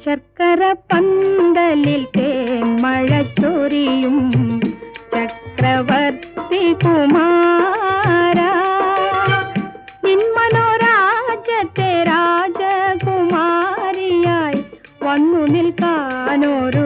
ശർക്കര പന്തലിൽ തേന്മഴ ചൊരിയും ചക്രവർത്തി കുമാര നിന്മനോരാജ്യത്തെ രാജകുമാരിയായി വന്നു നിൽക്കാനൊരു